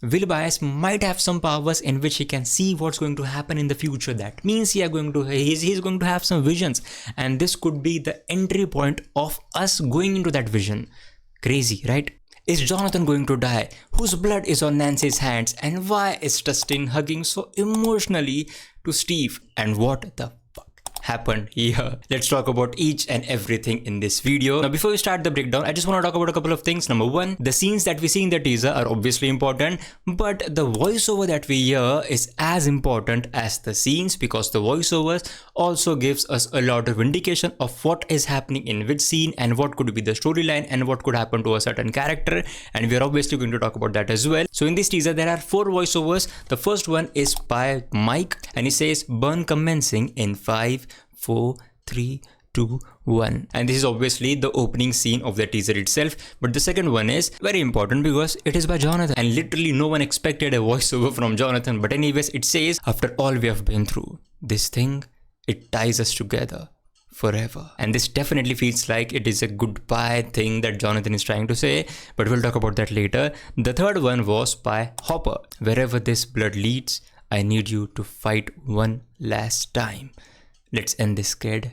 Will Bias might have some powers in which he can see what's going to happen in the future. That means he's going to have some visions, and this could be the entry point of us going into that vision. Crazy, right? Is Jonathan going to die? Whose blood is on Nancy's hands? And why is Dustin hugging so emotionally to Steve? And what the happened here? Let's talk about each and everything in this video. Now before we start the breakdown, I just want to talk about a couple of things. Number one, the scenes that we see in the teaser are obviously important, but the voiceover that we hear is as important as the scenes, because the voiceovers also gives us a lot of indication of what is happening in which scene and what could be the storyline and what could happen to a certain character, and we are obviously going to talk about that as well. So in this teaser there are 4 voiceovers. The first one is by Mike, and he says burn commencing in 5, 4, 3, 2, 1, and this is obviously the opening scene of the teaser itself. But the second one is very important because it is by Jonathan, and literally no one expected a voiceover from Jonathan. But anyways, it says, after all we have been through, this thing, it ties us together forever. And this definitely feels like it is a goodbye thing that Jonathan is trying to say, but we'll talk about that later. The third one was by Hopper, wherever this blood leads, I need you to fight one last time. Let's end this, kid.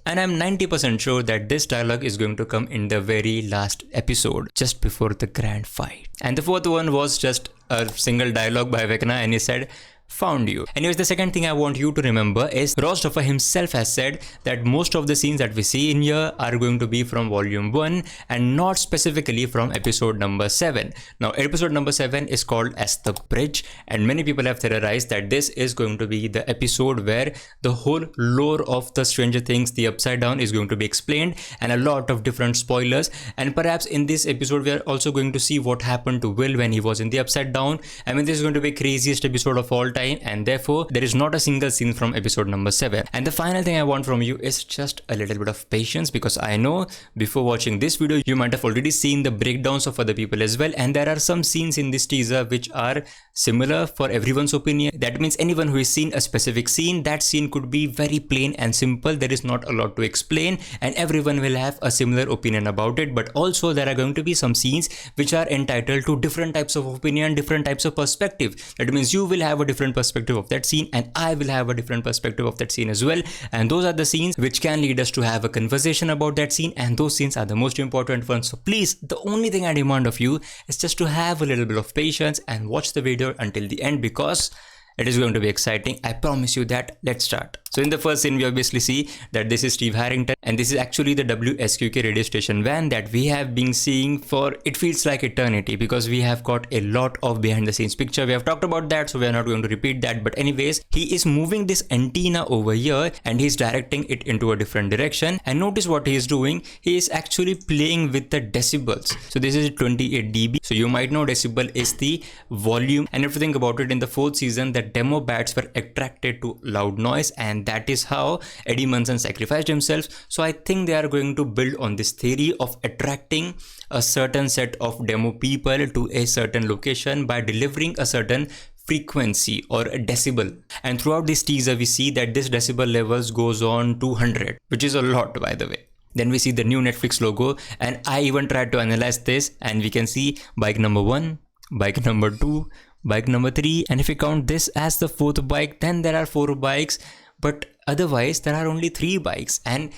And I'm 90% sure that this dialogue is going to come in the very last episode, just before the grand fight. And the fourth one was just a single dialogue by Vecna, and he said, found you. Anyways, the second thing I want you to remember is Ross Duffer himself has said that most of the scenes that we see in here are going to be from volume 1 and not specifically from episode number 7. Now episode number 7 is called as The Bridge, and many people have theorized that this is going to be the episode where the whole lore of the Stranger Things, the Upside Down, is going to be explained, and a lot of different spoilers. And perhaps in this episode we are also going to see what happened to Will when he was in the Upside Down. I mean, this is going to be the craziest episode of all time, and therefore there is not a single scene from episode number 7. And the final thing I want from you is just a little bit of patience, because I know before watching this video you might have already seen the breakdowns of other people as well, and there are some scenes in this teaser which are similar for everyone's opinion. That means anyone who has seen a specific scene, that scene could be very plain and simple, there is not a lot to explain, and everyone will have a similar opinion about it. But also there are going to be some scenes which are entitled to different types of opinion, different types of perspective. That means you will have a different perspective of that scene, and I will have a different perspective of that scene as well, and those are the scenes which can lead us to have a conversation about that scene, and those scenes are the most important ones. So please, the only thing I demand of you is just to have a little bit of patience and watch the video until the end, because it is going to be exciting, I promise you that. Let's start. So in the first scene we obviously see that this is Steve Harrington, and this is actually the WSQK radio station van that we have been seeing for, it feels like eternity, because we have got a lot of behind the scenes picture. We have talked about that, so we are not going to repeat that. But anyways, he is moving this antenna over here and he's directing it into a different direction, and notice what he is doing. He is actually playing with the decibels. So this is 28 dB, so you might know decibel is the volume. And if you think about it, in the 4th season the demo bats were attracted to loud noise, and that is how Eddie Munson sacrificed himself. So I think they are going to build on this theory of attracting a certain set of demo people to a certain location by delivering a certain frequency or a decibel. And throughout this teaser we see that this decibel levels goes on 200, which is a lot, by the way. Then we see the new Netflix logo, and I even tried to analyze this, and we can see bike number 1, bike number 2, bike number 3, and if we count this as the 4th bike, then there are 4 bikes, but otherwise there are only 3 bikes, and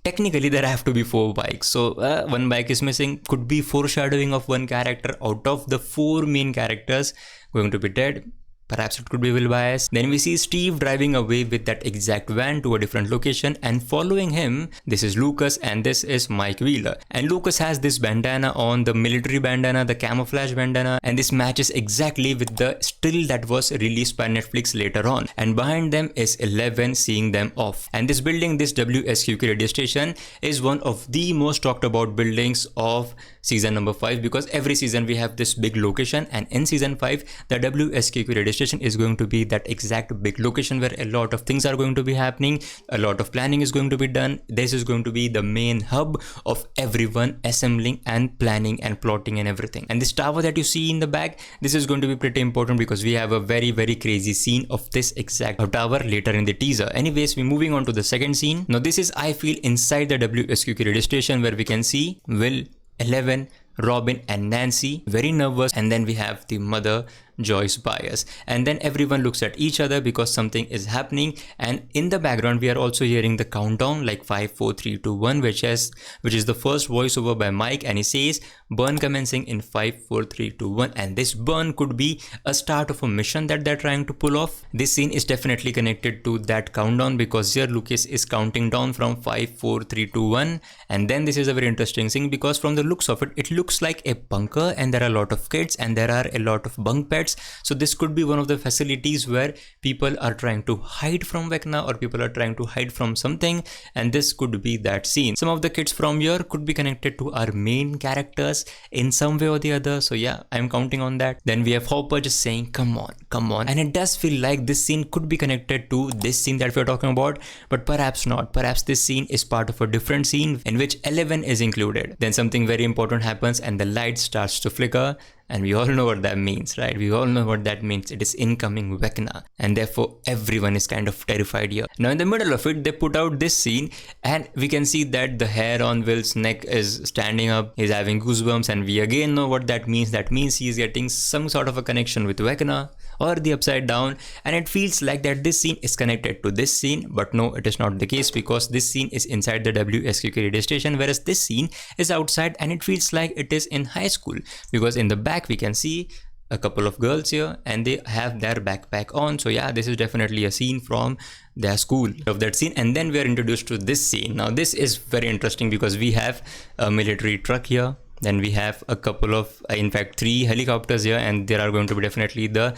technically there have to be 4 bikes. So 1 bike is missing, could be foreshadowing of 1 character out of the 4 main characters going to be dead. Perhaps it could be Will Bias. Then we see Steve driving away with that exact van to a different location, and following him, this is Lucas and this is Mike Wheeler. And Lucas has this bandana on, the military bandana, the camouflage bandana, and this matches exactly with the still that was released by Netflix later on. And behind them is 11 seeing them off. And this building, this WSQK radio station, is one of the most talked about buildings of season number 5, because every season we have this big location, and in season 5 the WSQK radio station is going to be that exact big location where a lot of things are going to be happening, a lot of planning is going to be done. This is going to be the main hub of everyone assembling and planning and plotting and everything. And this tower that you see in the back, this is going to be pretty important because we have a very crazy scene of this exact tower later in the teaser. Anyways, we're moving on to the second scene. Now this is, I feel, inside the WSQK radio station, where we can see Will, 11, Robin and Nancy, very nervous, and then we have the mother, Joyce Byers, and then everyone looks at each other because something is happening, and in the background we are also hearing the countdown like 5 4 3 2 1, which is the first voiceover by Mike, and he says burn commencing in 5 4 3 2 1, and this burn could be a start of a mission that they're trying to pull off. This scene is definitely connected to that countdown because here Lucas is counting down from 5 4 3 2 1, and then this is a very interesting thing because from the looks of it, it looks like a bunker and there are a lot of kids and there are a lot of bunk beds. So this could be one of the facilities where people are trying to hide from Vecna or people are trying to hide from something, and this could be that scene. Some of the kids from here could be connected to our main characters in some way or the other. So yeah, I'm counting on that. Then we have Hopper just saying come on, and it does feel like this scene could be connected to this scene that we're talking about, but perhaps not. Perhaps this scene is part of a different scene in which 11 is included. Then something very important happens and the light starts to flicker. And we all know what that means, right? We all know what that means. It is incoming Vecna. And therefore, everyone is kind of terrified here. Now, in the middle of it, they put out this scene. And we can see that the hair on Will's neck is standing up. He's having goosebumps. And we again know what that means. That means he's getting some sort of a connection with Vecna or the Upside Down. And it feels like that this scene is connected to this scene. But no, it is not the case because this scene is inside the WSQK radio station. Whereas this scene is outside and it feels like it is in high school. Because in the back, we can see a couple of girls here and they have their backpack on. So yeah, this is definitely a scene from their school of that scene. And then we are introduced to this scene. Now this is very interesting because we have a military truck here. Then we have a couple of, in fact, 3 helicopters here, and there are going to be definitely the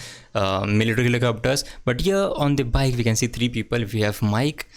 military helicopters. But here on the bike, we can see 3 people. We have Mike,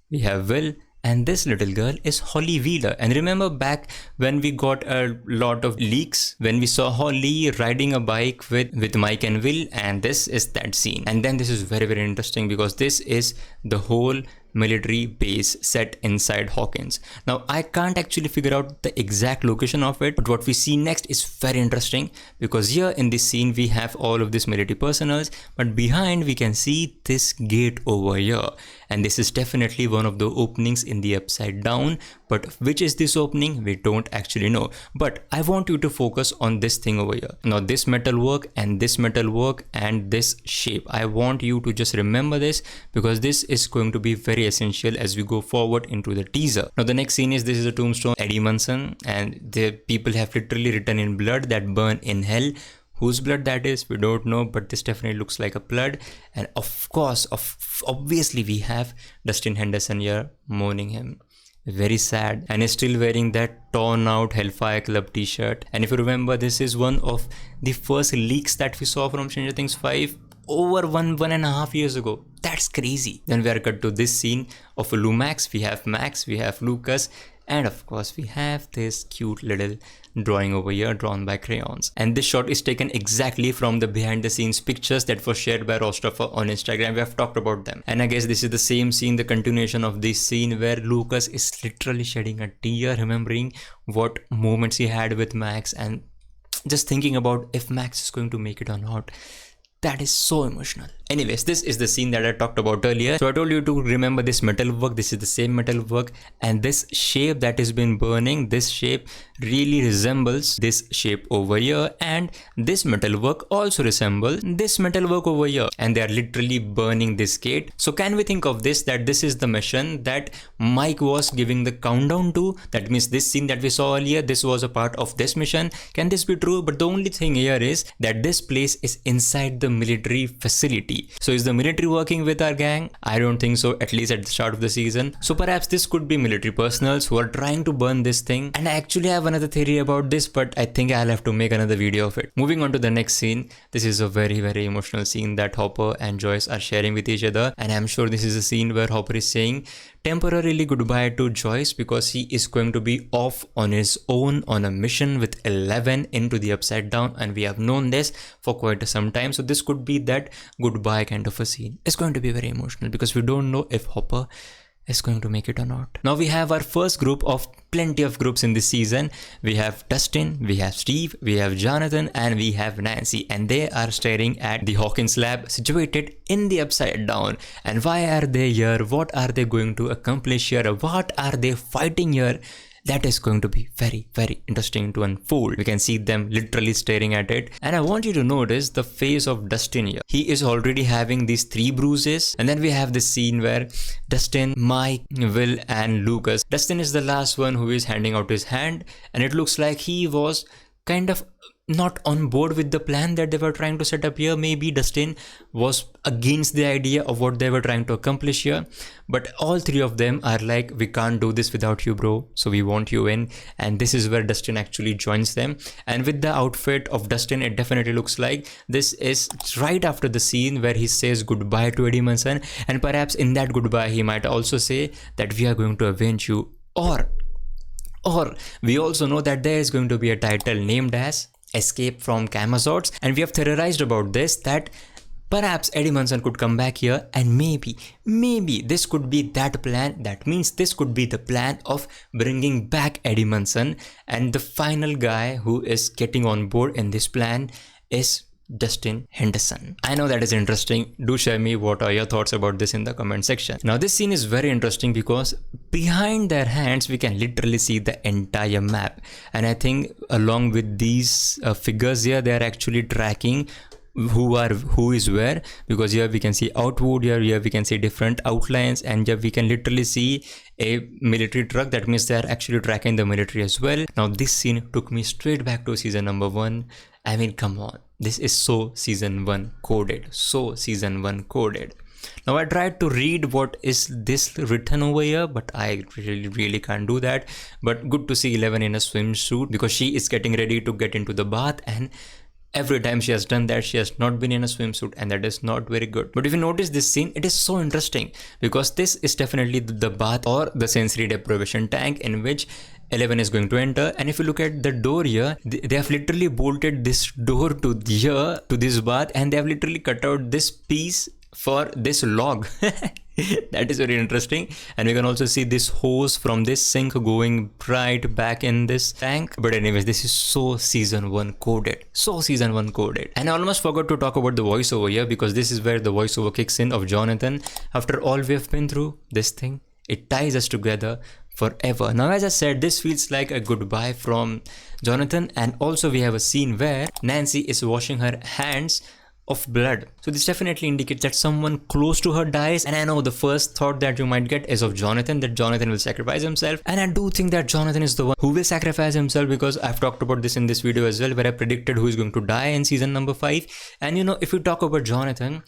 we have Will, and this little girl is Holly Wheeler. And remember back when we got a lot of leaks, when we saw Holly riding a bike with Mike and Will, and this is that scene. And then this is very, very interesting because this is the whole military base set inside Hawkins. Now I can't actually figure out the exact location of it, but what we see next is very interesting because here in this scene we have all of this military personnel, but behind we can see this gate over here, and this is definitely one of the openings in the Upside Down, but which is this opening we don't actually know. But I want you to focus on this thing over here. Now this metal work and this metal work and this shape, I want you to just remember this because this is going to be very essential as we go forward into the teaser. Now the next scene is, this is a tombstone, Eddie Munson, and the people have literally written in blood that burn in hell. Whose blood that is, we don't know, but this definitely looks like a blood. And of course, obviously we have Dustin Henderson here mourning him. Very sad, and is still wearing that torn out Hellfire Club t-shirt. And if you remember, this is one of the first leaks that we saw from Stranger Things 5 over one and a half years ago. That's crazy. Then we are cut to this scene of Lumax. We have Max, we have Lucas, and of course we have this cute little drawing over here drawn by crayons. And this shot is taken exactly from the behind the scenes pictures that were shared by Rostoffer on Instagram. We have talked about them. And I guess this is the same scene, the continuation of this scene where Lucas is literally shedding a tear, remembering what moments he had with Max and just thinking about if Max is going to make it or not. That is so emotional. Anyways, this is the scene that I talked about earlier. So I told you to remember this metal work. This is the same metal work, and this shape that has been burning, this shape really resembles this shape over here, and this metal work also resembles this metal work over here, and they are literally burning this gate. So can we think of this, that this is the mission that Mike was giving the countdown to? That means this scene that we saw earlier, this was a part of this mission. Can this be true? But the only thing here is that this place is inside the military facility. So is the military working with our gang? I don't think so, at least at the start of the season. So perhaps this could be military personnel who are trying to burn this thing. And I actually have another theory about this, but I think I'll have to make another video of it. Moving on to the next scene. This is a very, very emotional scene that Hopper and Joyce are sharing with each other. And I'm sure this is a scene where Hopper is saying temporarily goodbye to Joyce because he is going to be off on his own on a mission with 11 into the Upside Down, and we have known this for quite some time. So this could be that goodbye kind of a scene. It's going to be very emotional because we don't know if Hopper is going to make it or not. Now we have our first group of plenty of groups in this season. We have Dustin, we have Steve, we have Jonathan, and we have Nancy, and they are staring at the Hawkins lab situated in the Upside Down. And why are they here? What are they going to accomplish here? What are they fighting here? That is going to be very, very interesting to unfold. We can see them literally staring at it. And I want you to notice the face of Dustin here. He is already having these 3 bruises. And then we have this scene where Dustin, Mike, Will and Lucas. Dustin is the last one who is handing out his hand. And it looks like he was kind of not on board with the plan that they were trying to set up here. Maybe Dustin was against the idea of what they were trying to accomplish here, but all 3 of them are like, we can't do this without you, bro, so we want you in. And this is where Dustin actually joins them. And with the outfit of Dustin, it definitely looks like this is right after the scene where he says goodbye to Eddie Munson, and perhaps in that goodbye he might also say that we are going to avenge you, or we also know that there is going to be a title named as Escape from Camazotz, and we have theorized about this, that perhaps Eddie Munson could come back here, and maybe this could be that plan. That means this could be the plan of bringing back Eddie Munson, and the final guy who is getting on board in this plan is Dustin Henderson. I know that is interesting. Do share me what are your thoughts about this in the comment section. Now this scene is very interesting because behind their hands we can literally see the entire map, and I think along with these figures here, they are actually tracking who is where, because here we can see Outwood, here we can see different outlines, and here we can literally see a military truck. That means they are actually tracking the military as well. Now this scene took me straight back to season number 1. I mean, come on, this is so season 1 coded, so season 1 coded. Now I tried to read what is this written over here, but I really can't do that. But good to see Eleven in a swimsuit, because she is getting ready to get into the bath, and every time she has done that, she has not been in a swimsuit, and that is not very good. But if you notice this scene, it is so interesting because this is definitely the bath or the sensory deprivation tank in which Eleven is going to enter. And if you look at the door here, they have literally bolted this door to here, to this bath, and they have literally cut out this piece for this log. That is very interesting. And we can also see this hose from this sink going right back in this tank. But anyways, this is so season 1 coded, so season 1 coded. And I almost forgot to talk about the voiceover here, because this is where the voiceover kicks in of Jonathan. After all we have been through, this thing, it ties us together forever. Now as I said, this feels like a goodbye from Jonathan. And also we have a scene where Nancy is washing her hands of blood. So this definitely indicates that someone close to her dies. And I know the first thought that you might get is of Jonathan, that Jonathan will sacrifice himself. And I do think that Jonathan is the one who will sacrifice himself, because I've talked about this in this video as well, where I predicted who is going to die in season number 5. And you know, if you talk about Jonathan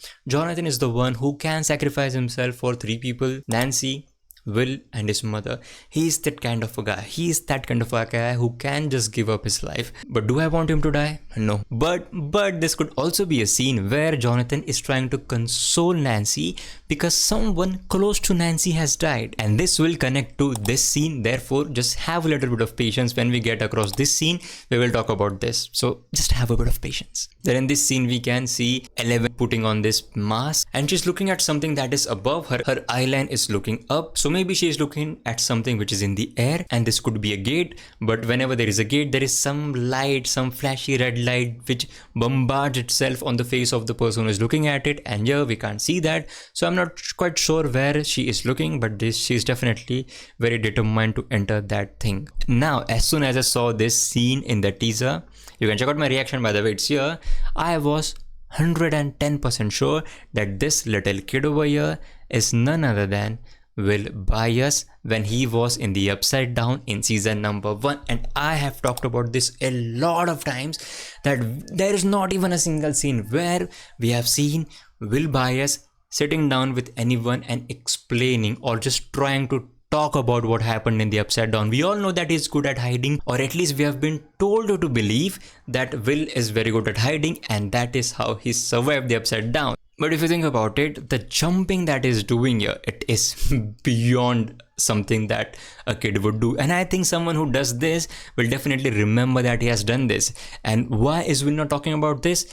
is the one who can sacrifice himself for 3 people: Nancy, Will and his mother. He is that kind of a guy. He is that kind of a guy who can just give up his life. But do I want him to die? No. But this could also be a scene where Jonathan is trying to console Nancy because someone close to Nancy has died. And this will connect to this scene. Therefore, just have a little bit of patience. When we get across this scene, we will talk about this. So just have a bit of patience. Then in this scene, we can see Eleven putting on this mask and she's looking at something that is above her. Her eyeline is looking up. So maybe she is looking at something which is in the air, and this could be a gate. But whenever there is a gate, there is some light, some flashy red light which bombards itself on the face of the person who is looking at it, and here we can't see that. So I'm not quite sure where she is looking, but she is definitely very determined to enter that thing. Now as soon as I saw this scene in the teaser, you can check out my reaction, by the way, it's here. I was 110% sure that this little kid over here is none other than Will Byers when he was in the Upside Down in season number 1. And I have talked about this a lot of times, that there is not even a single scene where we have seen Will Byers sitting down with anyone and explaining or just trying to talk about what happened in the Upside Down. We all know that he's good at hiding, or at least we have been told to believe that Will is very good at hiding, and that is how he survived the Upside Down. But if you think about it, the jumping that he's doing here, it is beyond something that a kid would do. And I think someone who does this will definitely remember that he has done this. And why is Will not talking about this?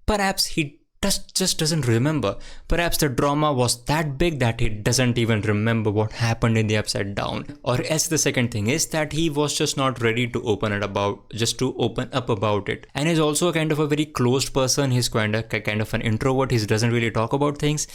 Perhaps he just doesn't remember. Perhaps the drama was that big that he doesn't even remember what happened in the Upside Down. Or else the second thing is that he was just not ready to open up about it. And he's also kind of a very closed person. He's kind of an introvert. He doesn't really talk about things.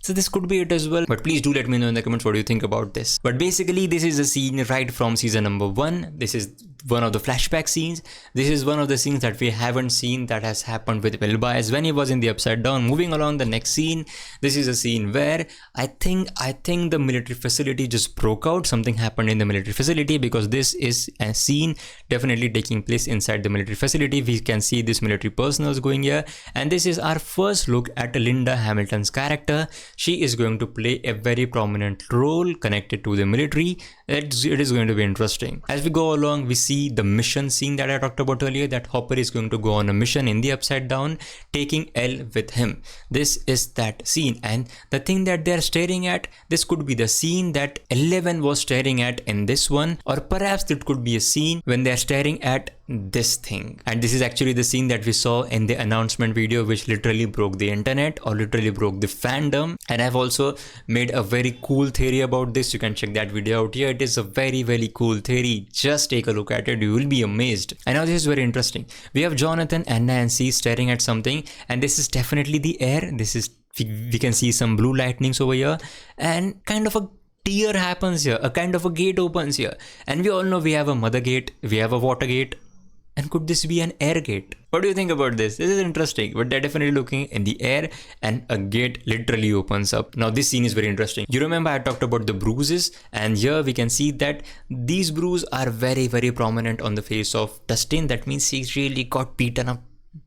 So this could be it as well. But please do let me know in the comments what do you think about this. But basically this is a scene right from season number 1. This is one of the flashback scenes. This is one of the scenes that we haven't seen that has happened with Wilbais when he was in the Upside Down. Moving along the next scene, this is a scene where I think the military facility just broke out. Something happened in the military facility, because this is a scene definitely taking place inside the military facility. We can see this military personnel going here, and this is our first look at Linda Hamilton's character. She is going to play a very prominent role connected to the military. It is going to be interesting. As we go along, we see the mission scene that I talked about earlier, that Hopper is going to go on a mission in the Upside Down, taking Elle with him. This is that scene, and the thing that they're staring at, this could be the scene that 11 was staring at in this one, or perhaps it could be a scene when they're staring at this thing. And this is actually the scene that we saw in the announcement video, which literally broke the internet, or literally broke the fandom. And I've also made a very cool theory about this. You can check that video out here. It is a very cool theory. Just take a look at it, you will be amazed. And now this is very interesting. We have Jonathan and Nancy staring at something, and this is definitely the air. This is, we can see some blue lightnings over here, and kind of a tear happens here, a kind of a gate opens here. And we all know we have a mother gate, we have a water gate, and could this be an air gate? What do you think about this? This is interesting, but they're definitely looking in the air and a gate literally opens up. Now this scene is very interesting. You remember I talked about the bruises, and here we can see that these bruises are very prominent on the face of Dustin. That means he's really got beaten up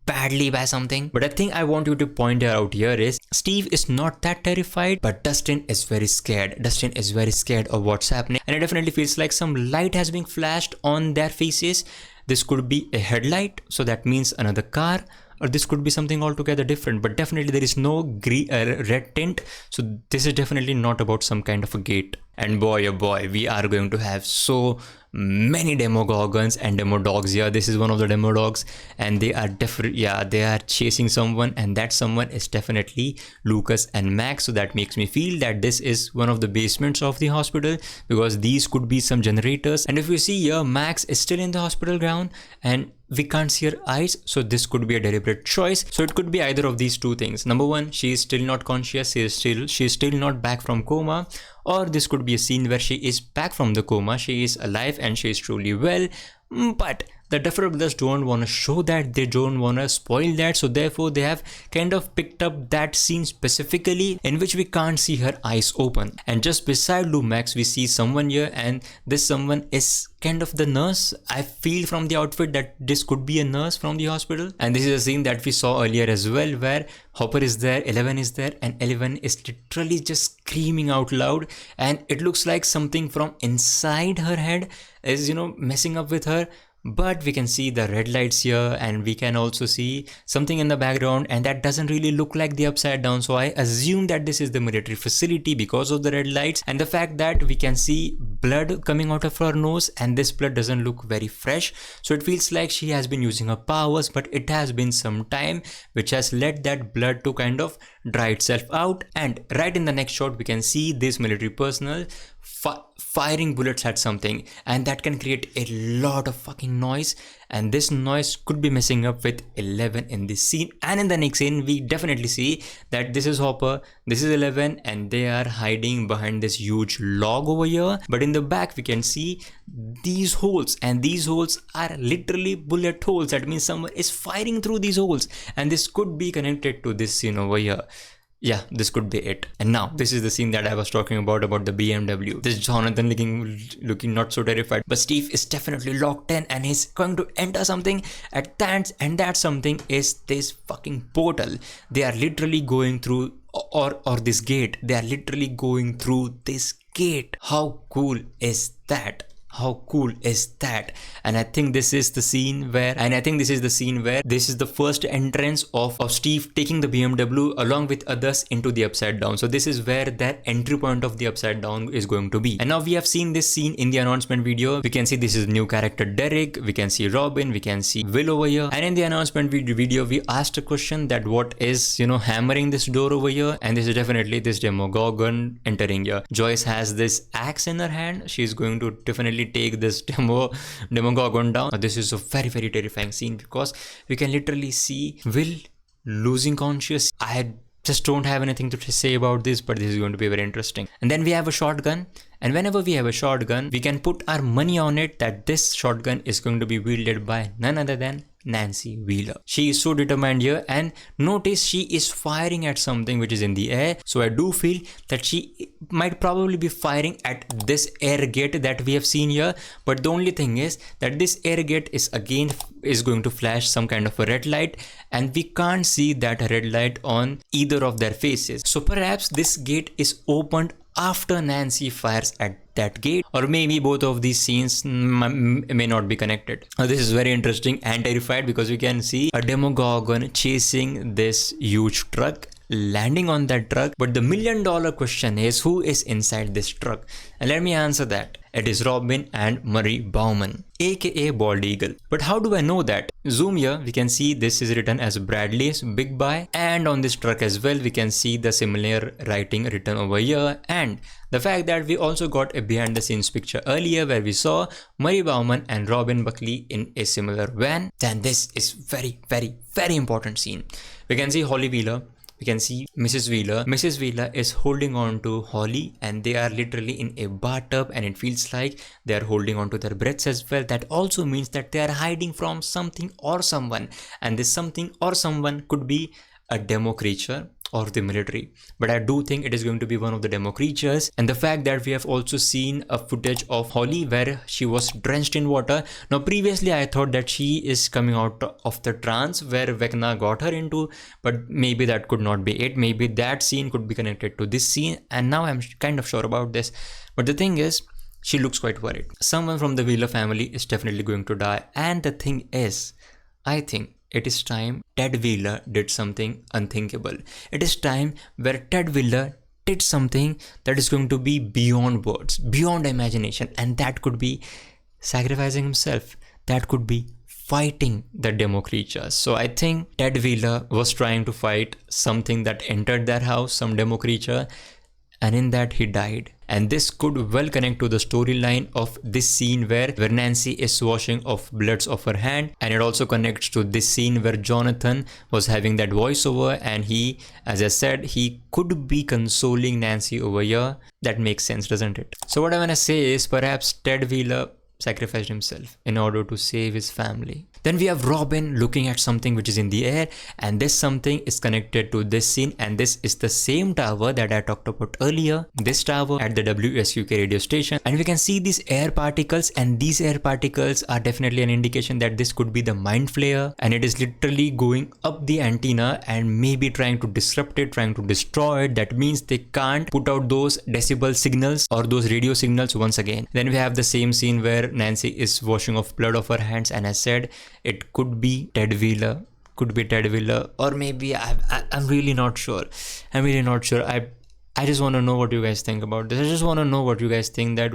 badly by something. But I think I want you to point out here is Steve is not that terrified, but Dustin is very scared. Dustin is very scared of what's happening, and it definitely feels like some light has been flashed on their faces. This could be a headlight, so that means another car, or this could be something altogether different, but definitely there is no red tint, so this is definitely not about some kind of a gate. And boy oh boy, we are going to have so many Demogorgons and Demodogs here. This is one of the Demodogs, and they are they are chasing someone, and that someone is definitely Lucas and Max. So that makes me feel that this is one of the basements of the hospital, because these could be some generators. And if you see here, Max is still in the hospital ground and we can't see her eyes, so this could be a deliberate choice. So it could be either of these two things. Number one, she is still not conscious, she is still not back from coma, or this could be a scene where she is back from the coma, she is alive and she is truly well. But the Duffer Brothers don't want to show that, they don't want to spoil that, so therefore they have kind of picked up that scene specifically in which we can't see her eyes open. And just beside Lou Max we see someone here, and this someone is kind of the nurse. I feel from the outfit that this could be a nurse from the hospital. And this is a scene that we saw earlier as well, where Hopper is there, 11 is there, and 11 is literally just screaming out loud, and it looks like something from inside her head is, you know, messing up with her. But we can see the red lights here, and we can also see something in the background, and that doesn't really look like the Upside Down. So I assume that this is the military facility because of the red lights and the fact that we can see blood coming out of her nose, and this blood doesn't look very fresh. So it feels like she has been using her powers, but it has been some time which has led that blood to kind of dry itself out. And right in the next shot we can see this military personnel firing bullets at something, and that can create a lot of fucking noise, and this noise could be messing up with 11 in this scene. And in the next scene we definitely see that this is Hopper, this is 11, and they are hiding behind this huge log over here. But in the back we can see these holes, and these holes are literally bullet holes. That means someone is firing through these holes, and this could be connected to this scene over here. Yeah, this could be it. And now this is the scene that I was talking about the BMW. This Jonathan looking not so terrified, but Steve is definitely locked in, and he's going to enter something at that, and that something is this fucking portal. They are literally going through, or this gate. They are literally going through this gate. How cool is that? How cool is that? And I think this is the scene where, this is the first entrance of Steve taking the BMW along with others into the Upside Down. So this is where that entry point of the Upside Down is going to be. And now we have seen this scene in the announcement video. We can see this is new character Derek, we can see Robin, we can see Will over here. And in the announcement video we asked a question that what is, you know, hammering this door over here, and this is definitely this Demogorgon entering here. Joyce has this axe in her hand. She's going to definitely take this Demogorgon down. This is a very terrifying scene, because we can literally see Will losing conscious. I just don't have anything to say about this, but this is going to be very interesting. And then we have a shotgun. And whenever we have a shotgun, we can put our money on it that this shotgun is going to be wielded by none other than Nancy Wheeler. She is so determined here, and notice she is firing at something which is in the air. So I do feel that she might probably be firing at this air gate that we have seen here. But the only thing is that this air gate is going to flash some kind of a red light, and we can't see that red light on either of their faces. So perhaps this gate is opened after Nancy fires at that gate, or maybe both of these scenes may not be connected. Now this is very interesting and terrified, because we can see a Demogorgon chasing this huge truck, landing on that truck. But the $1 million question is, who is inside this truck? And let me answer that. It is Robin and Murray Bauman, aka Bald Eagle. But how do I know that? Zoom here, we can see this is written as Bradley's Big Buy, and on this truck as well we can see the similar writing written over here. And the fact that we also got a behind the scenes picture earlier where we saw Murray Bauman and Robin Buckley in a similar van, then this is very, very, very important scene. We can see Holly Wheeler. We can see Mrs. Wheeler. Mrs. Wheeler is holding on to Holly, and they are literally in a bathtub, and it feels like they are holding on to their breaths as well. That also means that they are hiding from something or someone, and this something or someone could be a demo creature or the military. But I do think it is going to be one of the demo creatures. And the fact that we have also seen a footage of Holly where she was drenched in water. Now previously I thought that she is coming out of the trance where Vecna got her into, but maybe that could not be it. Maybe that scene could be connected to this scene, and now I'm kind of sure about this. But the thing is, she looks quite worried. Someone from the Wheeler family is definitely going to die. And the thing is, I think it is time Ted Wheeler did something unthinkable. It is time where Ted Wheeler did something that is going to be beyond words, beyond imagination, and that could be sacrificing himself. That could be fighting the demo creatures. So I think Ted Wheeler was trying to fight something that entered their house, some demo creature, and in that he died. And this could well connect to the storyline of this scene where Nancy is washing off bloods of her hand, and it also connects to this scene where Jonathan was having that voiceover, and he, as I said, he could be consoling Nancy over here. That makes sense, doesn't it? So what I want to say is, perhaps Ted Wheeler sacrificed himself in order to save his family. Then we have Robin looking at something which is in the air, and this something is connected to this scene, and this is the same tower that I talked about earlier, this tower at the WSUK radio station. And we can see these air particles, and these air particles are definitely an indication that this could be the mind flayer, and it is literally going up the antenna and maybe trying to disrupt it, trying to destroy it. That means they can't put out those decibel signals or those radio signals once again. Then we have the same scene where Nancy is washing off blood off her hands, and I said it could be Ted Wheeler, or maybe I'm really not sure. I just want to know what you guys think about this. I just want to know what you guys think, that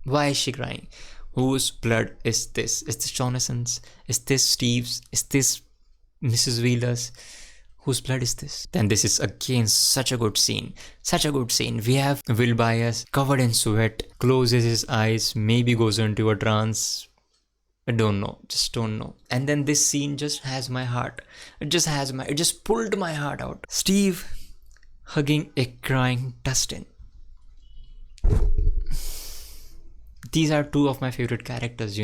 why is she crying? Whose blood is this? Is this Jonathan's? Is this Steve's? Is this Mrs. Wheeler's? Whose blood is this? Then this is again such a good scene. We have Will Byers covered in sweat, closes his eyes, maybe goes into a trance. I don't know, just don't know. And then this scene just has my heart. It just pulled my heart out. Steve hugging a crying Dustin. These are two of my favorite characters,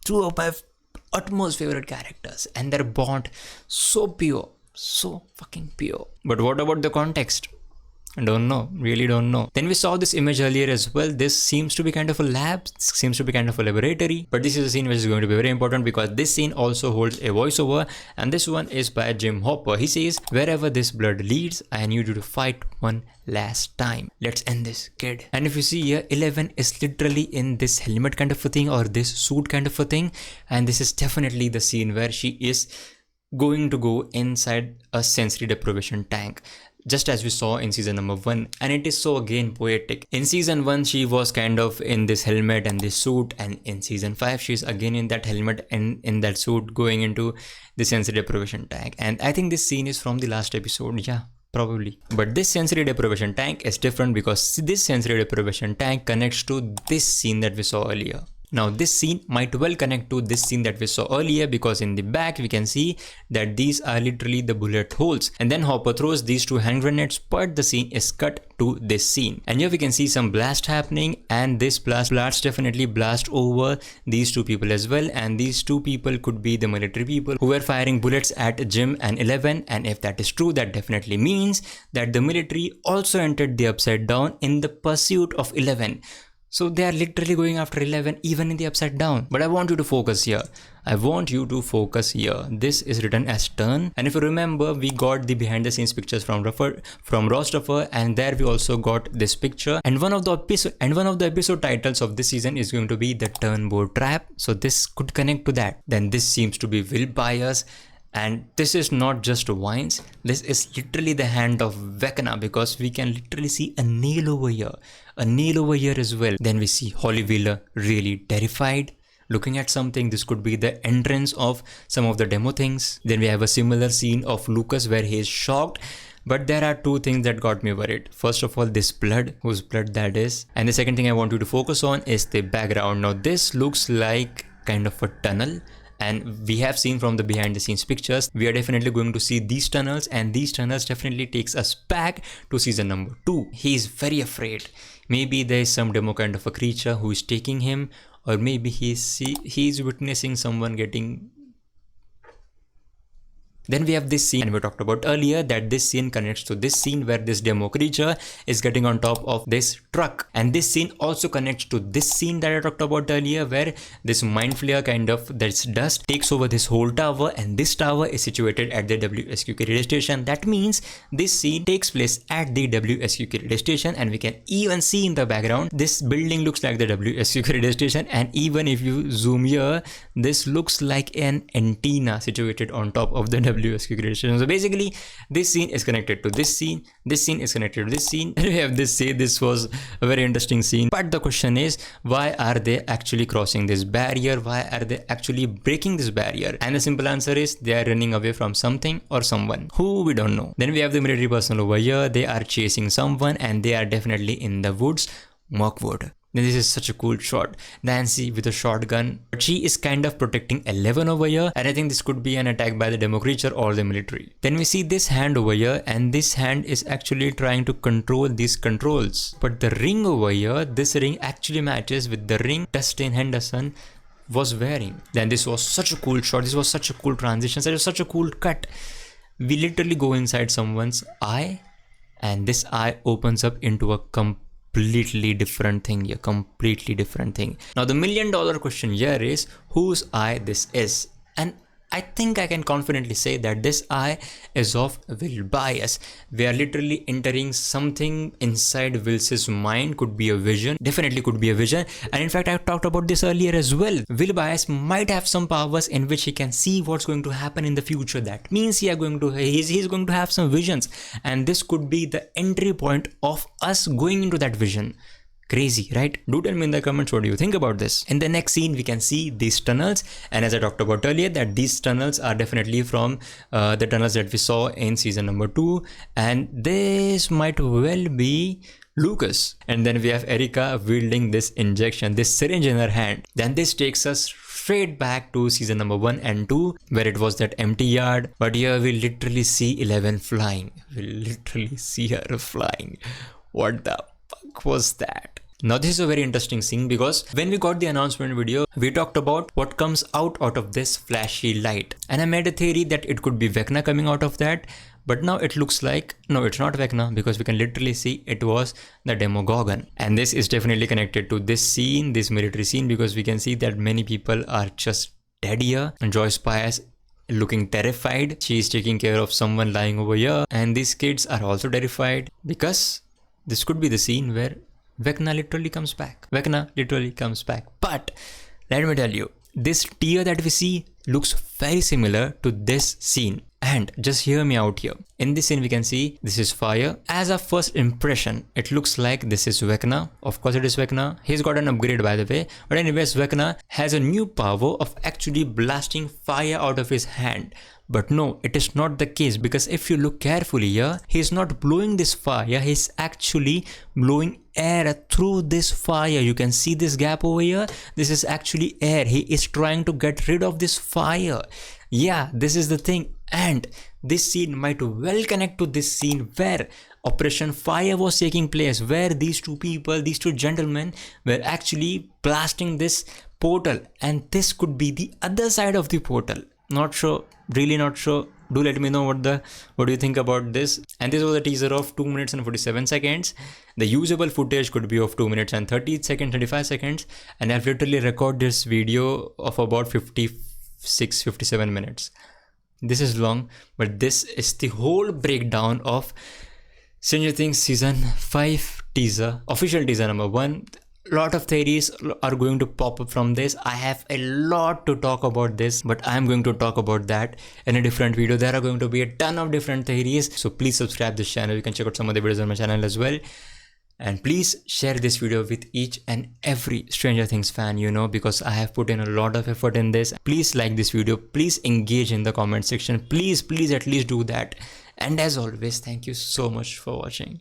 two of my utmost favorite characters, and their bond so pure. So fucking pure. But what about the context? I don't know, really don't know. Then we saw this image earlier as well. This seems to be kind of a lab, seems to be kind of a laboratory, but this is a scene which is going to be very important because this scene also holds a voiceover, and this one is by Jim Hopper. He says, "Wherever this blood leads, I need you to fight one last time. Let's end this, kid." And if you see here, 11 is literally in this helmet kind of a thing, or this suit kind of a thing, and this is definitely the scene where she is going to go inside a sensory deprivation tank, just as we saw in season number 1. And it is so again poetic. In season 1 she was kind of in this helmet and this suit, and in season 5 she's again in that helmet and in that suit going into the sensory deprivation tank. And I think this scene is from the last episode, yeah, probably. But this sensory deprivation tank is different because this sensory deprivation tank connects to this scene that we saw earlier. Now this scene might well connect to this scene that we saw earlier, because in the back we can see that these are literally the bullet holes, and then Hopper throws these 2 hand grenades, but the scene is cut to this scene. And here we can see some blast happening, and this blast definitely blast over these 2 people as well, and these 2 people could be the military people who were firing bullets at Jim and 11. And if that is true, that definitely means that the military also entered the Upside Down in the pursuit of 11. So they are literally going after 11 even in the Upside Down. But I want you to focus here. I want you to focus here. This is written as turn, and if you remember, we got the behind the scenes pictures from Ross Duffer, and there we also got this picture. And one of the episode titles of this season is going to be the Turnbow Trap. So this could connect to that. Then this seems to be Will Byers. And this is not just Vines, this is literally the hand of Vecna, because we can literally see a nail over here as well. Then we see Holly Wheeler really terrified, looking at something. This could be the entrance of some of the demo things. Then we have a similar scene of Lucas where he is shocked. But there are 2 things that got me worried. First of all, this blood, whose blood that is. And the second thing I want you to focus on is the background. Now this looks like kind of a tunnel. And we have seen from the behind the scenes pictures, we are definitely going to see these tunnels, and these tunnels definitely takes us back to season number 2. He is very afraid. Maybe there is some demo kind of a creature who is taking him, or maybe he is witnessing someone getting. Then we have this scene, and we talked about earlier that this scene connects to this scene where this demo creature is getting on top of this truck. And this scene also connects to this scene that I talked about earlier, where this mind flare kind of this dust takes over this whole tower, and this tower is situated at the WSQK radio station. That means this scene takes place at the WSQK radio station, and we can even see in the background this building looks like the WSQK radio station. And even if you zoom here, this looks like an antenna situated on top of the WSQK radio station. So basically this scene is connected to this scene is connected to this scene, and we have this was a very interesting scene. But the question is, why are they actually crossing this barrier? Why are they actually breaking this barrier? And the simple answer is they are running away from something or someone who we don't know. Then we have the military personnel over here. They are chasing someone, and they are definitely in the woods, Mockwood. This is such a cool shot. Nancy with a shotgun, but she is kind of protecting 11 over here, and I think this could be an attack by the demo creature or the military. Then we see this hand over here, and this hand is actually trying to control these controls. But the ring over here, this ring actually matches with the ring Dustin Henderson was wearing. Then this was such a cool shot. This was such a cool transition. This was such a cool cut. We literally go inside someone's eye, and this eye opens up into a completely different thing here, completely different thing. Now the $1 million question here is whose eye this is, and I think I can confidently say that this eye is of Will Byers. We are literally entering something inside Will's mind. Could be a vision, definitely could be a vision. And in fact, I talked about this earlier as well. Will Byers might have some powers in which he can see what's going to happen in the future. That means he's going to have some visions, and this could be the entry point of us going into that vision. Crazy, right? Do tell me in the comments what do you think about this. In the next scene we can see these tunnels, and as I talked about earlier that these tunnels are definitely from the tunnels that we saw in season number 2, and this might well be Lucas. And then we have Erica wielding this injection, this syringe in her hand. Then this takes us straight back to season number 1 and 2 where it was that empty yard, but here we literally see 11 flying. We literally see her flying. What the fuck was that? Now this is a very interesting scene because when we got the announcement video, we talked about what comes out of this flashy light, and I made a theory that it could be Vecna coming out of that, but now it looks like no, it's not Vecna, because we can literally see it was the Demogorgon. And this is definitely connected to this scene, this military scene, because we can see that many people are just dead here, and Joyce Byers looking terrified. She is taking care of someone lying over here, and these kids are also terrified because this could be the scene where Vecna literally comes back. But let me tell you, this tear that we see looks very similar to this scene. And just hear me out here. In this scene we can see this is fire. As a first impression, it looks like this is Vecna. Of course it is Vecna. He's got an upgrade by the way. But anyways, Vecna has a new power of actually blasting fire out of his hand. But no, it is not the case, because if you look carefully here, he's not blowing this fire, he's actually blowing air through this fire. You can see this gap over here, this is actually air. He is trying to get rid of this fire. Yeah, this is the thing. And this scene might well connect to this scene where Operation Fire was taking place, where these two people, these two gentlemen were actually blasting this portal, and this could be the other side of the portal. Not sure, really not sure. Do let me know what do you think about this. And this was a teaser of 2 minutes and 47 seconds. The usable footage could be of 2 minutes and 30 seconds, 35 seconds, and I've literally recorded this video of about 57 minutes. This is long, but this is the whole breakdown of Stranger Things season 5 teaser, official teaser number 1. Lot of theories are going to pop up from this. I have a lot to talk about this, but I'm going to talk about that in a different video. There are going to be a ton of different theories, so please subscribe this channel. You can check out some of the videos on my channel as well. And please share this video with each and every Stranger Things fan, you know, because I have put in a lot of effort in this. Please like this video, please engage in the comment section, please at least do that. And as always, thank you so much for watching.